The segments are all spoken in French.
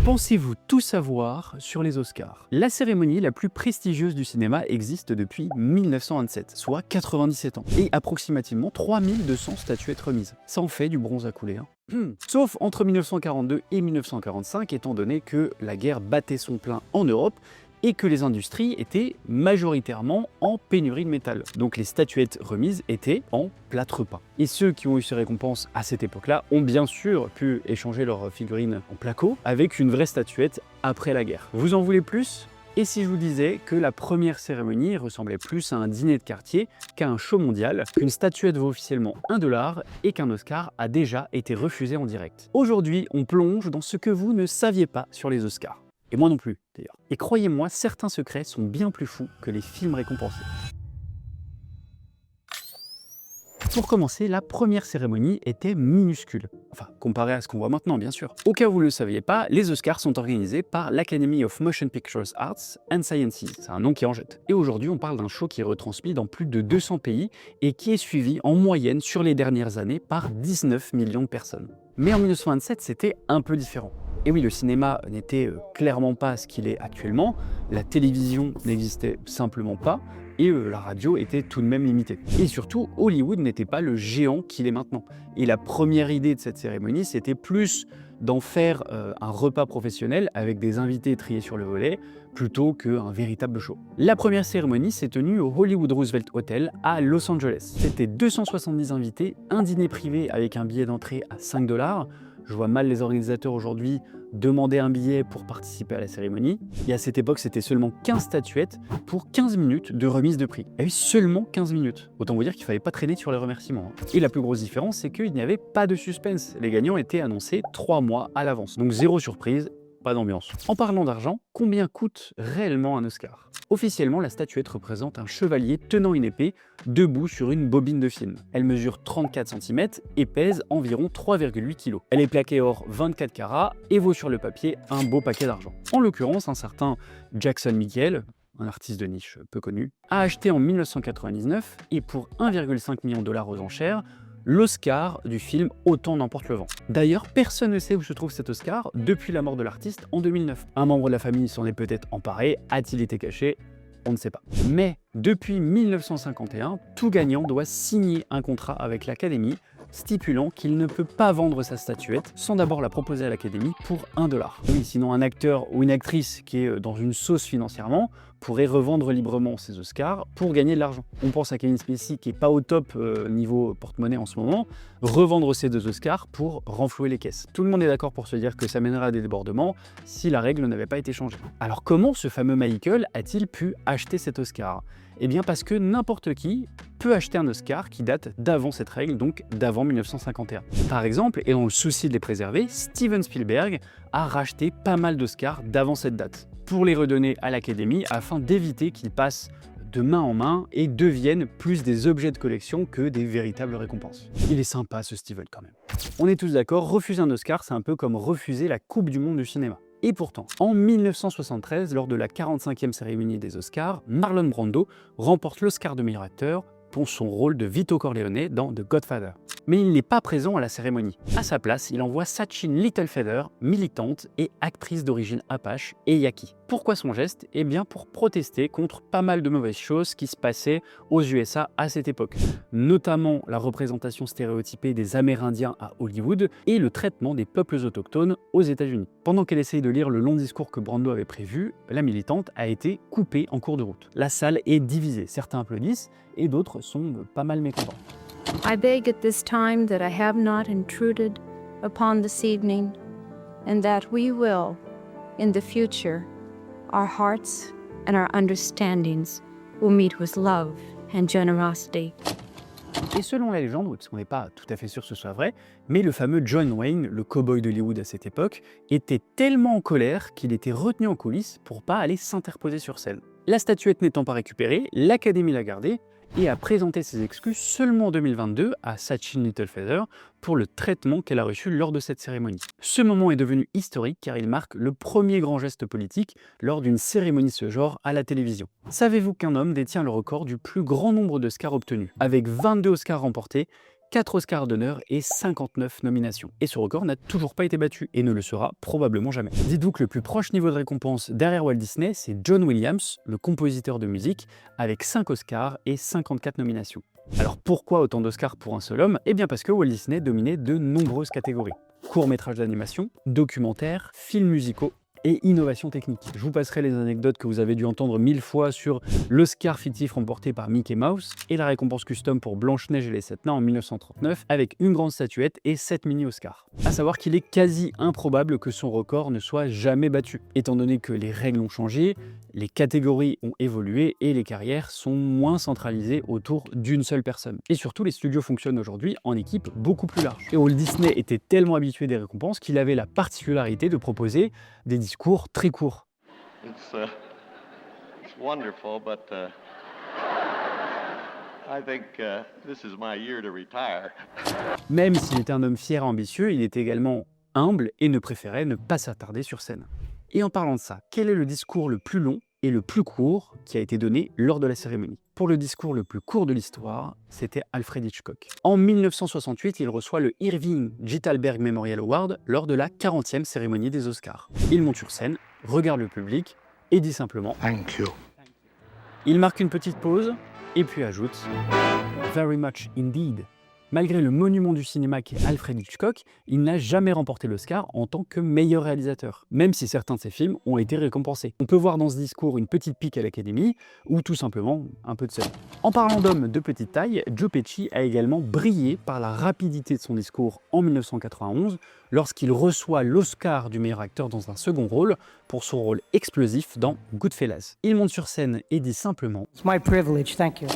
Pensez-vous tout savoir sur les Oscars? La cérémonie la plus prestigieuse du cinéma existe depuis 1927, soit 97 ans, et approximativement 3200 statuettes remises. Ça en fait du bronze à couler, hein. Sauf entre 1942 et 1945, étant donné que la guerre battait son plein en Europe et que les industries étaient majoritairement en pénurie de métal. Donc les statuettes remises étaient en plâtre peint. Et ceux qui ont eu ces récompenses à cette époque-là ont bien sûr pu échanger leurs figurines en placo avec une vraie statuette après la guerre. Vous en voulez plus ? Et si je vous disais que la première cérémonie ressemblait plus à un dîner de quartier qu'à un show mondial, qu'une statuette vaut officiellement $1 et qu'un Oscar a déjà été refusé en direct. Aujourd'hui, on plonge dans ce que vous ne saviez pas sur les Oscars. Et moi non plus, d'ailleurs. Et croyez-moi, certains secrets sont bien plus fous que les films récompensés. Pour commencer, la première cérémonie était minuscule. Enfin, comparé à ce qu'on voit maintenant, bien sûr. Au cas où vous ne le saviez pas, les Oscars sont organisés par l'Academy of Motion Picture Arts and Sciences. C'est un nom qui en jette. Et aujourd'hui, on parle d'un show qui est retransmis dans plus de 200 pays et qui est suivi en moyenne sur les dernières années par 19 millions de personnes. Mais en 1927, c'était un peu différent. Et oui, le cinéma n'était clairement pas ce qu'il est actuellement, la télévision n'existait simplement pas, et la radio était tout de même limitée. Et surtout, Hollywood n'était pas le géant qu'il est maintenant. Et la première idée de cette cérémonie, c'était plus d'en faire un repas professionnel avec des invités triés sur le volet, plutôt qu'un véritable show. La première cérémonie s'est tenue au Hollywood Roosevelt Hotel à Los Angeles. C'était 270 invités, un dîner privé avec un billet d'entrée à $5. Je vois mal les organisateurs aujourd'hui demander un billet pour participer à la cérémonie. Et à cette époque, c'était seulement 15 statuettes pour 15 minutes de remise de prix. Et oui, seulement 15 minutes. Autant vous dire qu'il ne fallait pas traîner sur les remerciements. Et la plus grosse différence, c'est qu'il n'y avait pas de suspense. Les gagnants étaient annoncés 3 mois à l'avance. Donc zéro surprise, pas d'ambiance. En parlant d'argent, combien coûte réellement un Oscar? Officiellement, la statuette représente un chevalier tenant une épée debout sur une bobine de film. Elle mesure 34 cm et pèse environ 3,8 kg. Elle est plaquée or 24 carats et vaut sur le papier un beau paquet d'argent. En l'occurrence, un certain Jackson Michael, un artiste de niche peu connu, a acheté en 1999 et pour 1,5 million de $ aux enchères, l'Oscar du film Autant n'emporte le vent. D'ailleurs, personne ne sait où se trouve cet Oscar depuis la mort de l'artiste en 2009. Un membre de la famille s'en est peut-être emparé, a-t-il été caché? On ne sait pas. Mais depuis 1951, tout gagnant doit signer un contrat avec l'Académie stipulant qu'il ne peut pas vendre sa statuette sans d'abord la proposer à l'Académie pour $1. Oui, sinon un acteur ou une actrice qui est dans une sauce financièrement pourrait revendre librement ses Oscars pour gagner de l'argent. On pense à Kevin Spacey qui est pas au top niveau porte-monnaie en ce moment, revendre ses 2 Oscars pour renflouer les caisses. Tout le monde est d'accord pour se dire que ça mènerait à des débordements si la règle n'avait pas été changée. Alors comment ce fameux Michael a-t-il pu acheter cet Oscar? Eh bien parce que n'importe qui peut acheter un Oscar qui date d'avant cette règle, donc d'avant 1951. Par exemple, et dans le souci de les préserver, Steven Spielberg a racheté pas mal d'Oscars d'avant cette date, pour les redonner à l'Académie afin d'éviter qu'ils passent de main en main et deviennent plus des objets de collection que des véritables récompenses. Il est sympa ce Steven quand même. On est tous d'accord, refuser un Oscar, c'est un peu comme refuser la Coupe du Monde du cinéma. Et pourtant, en 1973, lors de la 45e cérémonie des Oscars, Marlon Brando remporte l'Oscar de meilleur acteur pour son rôle de Vito Corleone dans The Godfather. Mais il n'est pas présent à la cérémonie. À sa place, il envoie Sachin Littlefeather, militante et actrice d'origine Apache et Yaqui. Pourquoi son geste? Eh bien pour protester contre pas mal de mauvaises choses qui se passaient aux USA à cette époque. Notamment la représentation stéréotypée des Amérindiens à Hollywood et le traitement des peuples autochtones aux États-Unis. Pendant qu'elle essaye de lire le long discours que Brando avait prévu, la militante a été coupée en cours de route. La salle est divisée, certains applaudissent et d'autres sont pas mal mécontents. I beg at this time that I have not intruded upon this evening, and that we will, in the future, our hearts and our understandings will meet with love and generosity. Et selon la légende, parce qu'on n'est pas tout à fait sûr que ce soit vrai, mais le fameux John Wayne, le cow-boy d'Hollywood à cette époque, était tellement en colère qu'il était retenu en coulisses pour pas aller s'interposer sur scène. La statuette n'étant pas récupérée, l'Académie l'a gardée et a présenté ses excuses seulement en 2022 à Sachin Littlefeather pour le traitement qu'elle a reçu lors de cette cérémonie. Ce moment est devenu historique car il marque le premier grand geste politique lors d'une cérémonie de ce genre à la télévision. Savez-vous qu'un homme détient le record du plus grand nombre d'Oscars obtenus? Avec 22 Oscars remportés, 4 Oscars d'honneur et 59 nominations. Et ce record n'a toujours pas été battu et ne le sera probablement jamais. Dites-vous que le plus proche niveau de récompense derrière Walt Disney, c'est John Williams, le compositeur de musique, avec 5 Oscars et 54 nominations. Alors pourquoi autant d'Oscars pour un seul homme? Eh bien parce que Walt Disney dominait de nombreuses catégories. Courts-métrages d'animation, documentaires, films musicaux et innovation technique. Je vous passerai les anecdotes que vous avez dû entendre 1000 fois sur l'Oscar fictif remporté par Mickey Mouse et la récompense custom pour Blanche-Neige et les 7 Nains en 1939 avec une grande statuette et 7 mini-Oscars. A savoir qu'il est quasi improbable que son record ne soit jamais battu, étant donné que les règles ont changé, les catégories ont évolué et les carrières sont moins centralisées autour d'une seule personne. Et surtout, les studios fonctionnent aujourd'hui en équipe beaucoup plus large. Et Walt Disney était tellement habitué des récompenses qu'il avait la particularité de proposer des discours très courts. It's wonderful, but I think this is my year to retire. Même s'il était un homme fier et ambitieux, il était également humble et ne préférait ne pas s'attarder sur scène. Et en parlant de ça, quel est le discours le plus long et le plus court qui a été donné lors de la cérémonie? Pour le discours le plus court de l'histoire, c'était Alfred Hitchcock. En 1968, il reçoit le Irving Gittelberg Memorial Award lors de la 40e cérémonie des Oscars. Il monte sur scène, regarde le public et dit simplement « Thank you. » Il marque une petite pause et puis ajoute « Very much indeed ». Malgré le monument du cinéma qu'est Alfred Hitchcock, il n'a jamais remporté l'Oscar en tant que meilleur réalisateur, même si certains de ses films ont été récompensés. On peut voir dans ce discours une petite pique à l'Académie, ou tout simplement un peu de seum. En parlant d'hommes de petite taille, Joe Pesci a également brillé par la rapidité de son discours en 1991, lorsqu'il reçoit l'Oscar du meilleur acteur dans un second rôle, pour son rôle explosif dans Goodfellas. Il monte sur scène et dit simplement « It's my privilege, thank you.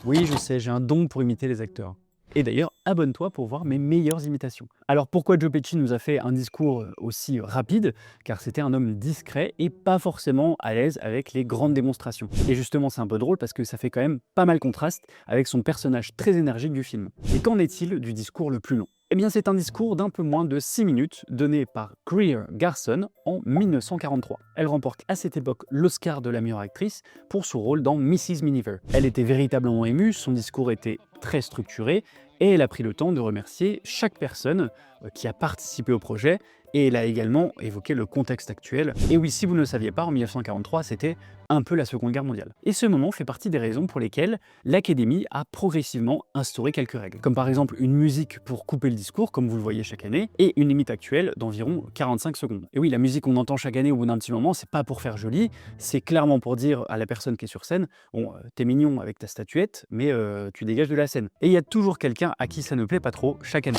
Oui, je sais, j'ai un don pour imiter les acteurs. » Et d'ailleurs, abonne-toi pour voir mes meilleures imitations. Alors pourquoi Joe Pesci nous a fait un discours aussi rapide? Car c'était un homme discret et pas forcément à l'aise avec les grandes démonstrations. Et justement, c'est un peu drôle parce que ça fait quand même pas mal contraste avec son personnage très énergique du film. Et qu'en est-il du discours le plus long? Eh bien, c'est un discours d'un peu moins de 6 minutes donné par Greer Garson en 1943. Elle remporte à cette époque l'Oscar de la meilleure actrice pour son rôle dans Mrs. Miniver. Elle était véritablement émue, son discours était très structuré et elle a pris le temps de remercier chaque personne qui a participé au projet et elle a également évoqué le contexte actuel. Et oui, si vous ne le saviez pas, en 1943, c'était un peu la Seconde Guerre mondiale. Et ce moment fait partie des raisons pour lesquelles l'Académie a progressivement instauré quelques règles, comme par exemple une musique pour couper le discours, comme vous le voyez chaque année, et une limite actuelle d'environ 45 secondes. Et oui, la musique qu'on entend chaque année au bout d'un petit moment, c'est pas pour faire joli, c'est clairement pour dire à la personne qui est sur scène, bon, t'es mignon avec ta statuette, mais tu dégages de la scène. Et il y a toujours quelqu'un à qui ça ne plaît pas trop chaque année.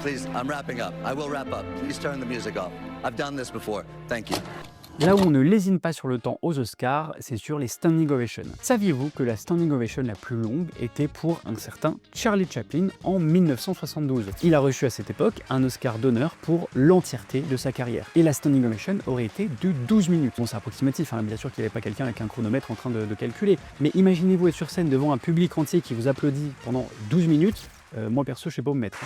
Please, I'm wrapping up. I will wrap up. Please turn the music off. I've done this before. Thank you. Là où on ne lésine pas sur le temps aux Oscars, c'est sur les standing ovations. Saviez-vous que la standing ovation la plus longue était pour un certain Charlie Chaplin en 1972? Il a reçu à cette époque un Oscar d'honneur pour l'entièreté de sa carrière. Et la standing ovation aurait été de 12 minutes. Bon, c'est approximatif, hein. Bien sûr qu'il n'y avait pas quelqu'un avec un chronomètre en train de calculer. Mais imaginez-vous être sur scène devant un public entier qui vous applaudit pendant 12 minutes. Moi perso, je sais pas où me mettre.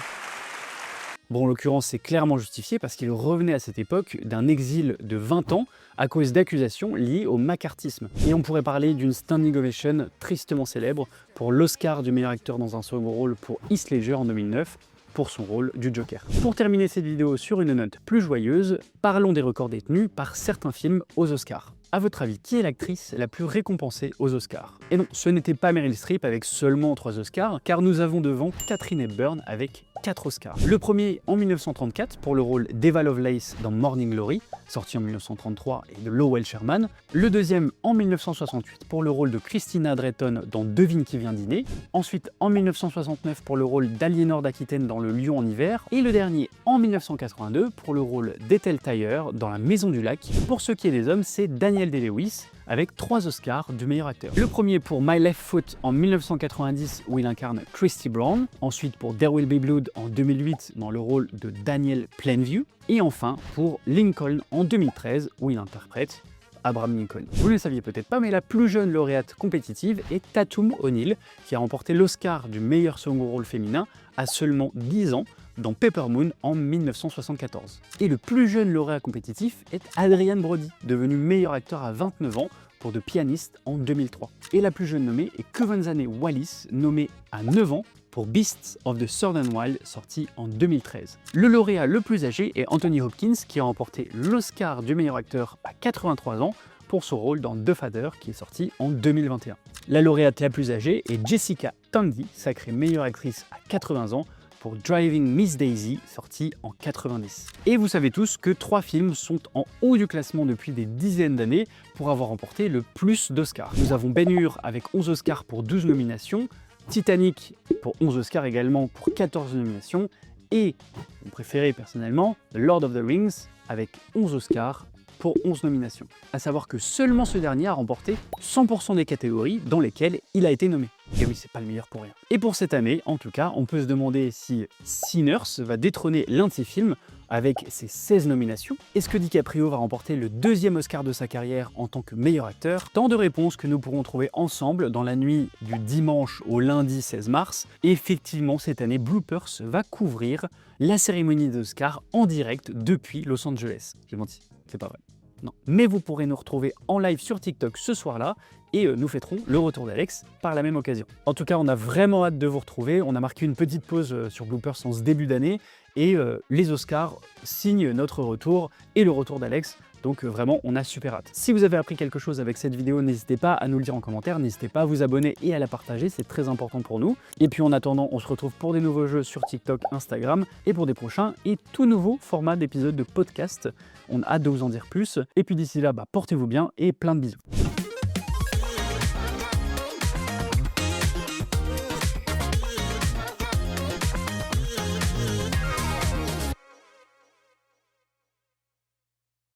Bon, en l'occurrence, c'est clairement justifié parce qu'il revenait à cette époque d'un exil de 20 ans à cause d'accusations liées au macartisme. Et on pourrait parler d'une standing ovation tristement célèbre pour l'Oscar du meilleur acteur dans un second rôle pour Heath Ledger en 2009, pour son rôle du Joker. Pour terminer cette vidéo sur une note plus joyeuse, parlons des records détenus par certains films aux Oscars. À votre avis, qui est l'actrice la plus récompensée aux Oscars? Et non, ce n'était pas Meryl Streep avec seulement 3 Oscars, car nous avons devant Katharine Hepburn avec 4 Oscars. Le premier en 1934 pour le rôle d'Eva Lovelace dans Morning Glory, sorti en 1933, et de Lowell Sherman. Le deuxième en 1968 pour le rôle de Christina Drayton dans Devine qui vient dîner. Ensuite en 1969 pour le rôle d'Aliénor d'Aquitaine dans Le Lion en hiver. Et le dernier en 1982 pour le rôle d'Ethel Tyler dans La Maison du Lac. Pour ce qui est des hommes, c'est Daniel Day-Lewis avec 3 Oscars du meilleur acteur. Le premier pour My Left Foot en 1990 où il incarne Christy Brown, ensuite pour There Will Be Blood en 2008 dans le rôle de Daniel Plainview, et enfin pour Lincoln en 2013 où il interprète Abraham Lincoln. Vous ne le saviez peut-être pas, mais la plus jeune lauréate compétitive est Tatum O'Neal, qui a remporté l'Oscar du meilleur second rôle féminin à seulement 10 ans dans Paper Moon en 1974. Et le plus jeune lauréat compétitif est Adrien Brody, devenu meilleur acteur à 29 ans pour The Pianist en 2003. Et la plus jeune nommée est Kevonzane Wallis, nommée à 9 ans pour Beasts of the Southern Wild, sorti en 2013. Le lauréat le plus âgé est Anthony Hopkins, qui a remporté l'Oscar du meilleur acteur à 83 ans pour son rôle dans The Father, qui est sorti en 2021. La lauréate la plus âgée est Jessica Tandy, sacrée meilleure actrice à 80 ans, pour Driving Miss Daisy, sorti en 90. Et vous savez tous que 3 films sont en haut du classement depuis des dizaines d'années pour avoir remporté le plus d'Oscars. Nous avons Ben-Hur avec 11 Oscars pour 12 nominations, Titanic pour 11 Oscars également pour 14 nominations, et, mon préféré personnellement, The Lord of the Rings avec 11 Oscars pour 11 nominations. À savoir que seulement ce dernier a remporté 100% des catégories dans lesquelles il a été nommé. Et oui, c'est pas le meilleur pour rien. Et pour cette année, en tout cas, on peut se demander si Sinners va détrôner l'un de ses films avec ses 16 nominations. Est-ce que DiCaprio va remporter le 2e Oscar de sa carrière en tant que meilleur acteur? Tant de réponses que nous pourrons trouver ensemble dans la nuit du dimanche au lundi 16 mars. Et effectivement, cette année, Bloopers va couvrir la cérémonie des Oscars en direct depuis Los Angeles. J'ai menti, c'est pas vrai. Non. Mais vous pourrez nous retrouver en live sur TikTok ce soir-là et nous fêterons le retour d'Alex par la même occasion. En tout cas, on a vraiment hâte de vous retrouver. On a marqué une petite pause sur Bloopers en ce début d'année et les Oscars signent notre retour et le retour d'Alex. Donc vraiment, on a super hâte. Si vous avez appris quelque chose avec cette vidéo, n'hésitez pas à nous le dire en commentaire, n'hésitez pas à vous abonner et à la partager, c'est très important pour nous. Et puis en attendant, on se retrouve pour des nouveaux jeux sur TikTok, Instagram et pour des prochains et tout nouveaux formats d'épisodes de podcast. On a hâte de vous en dire plus. Et puis d'ici là, portez-vous bien et plein de bisous.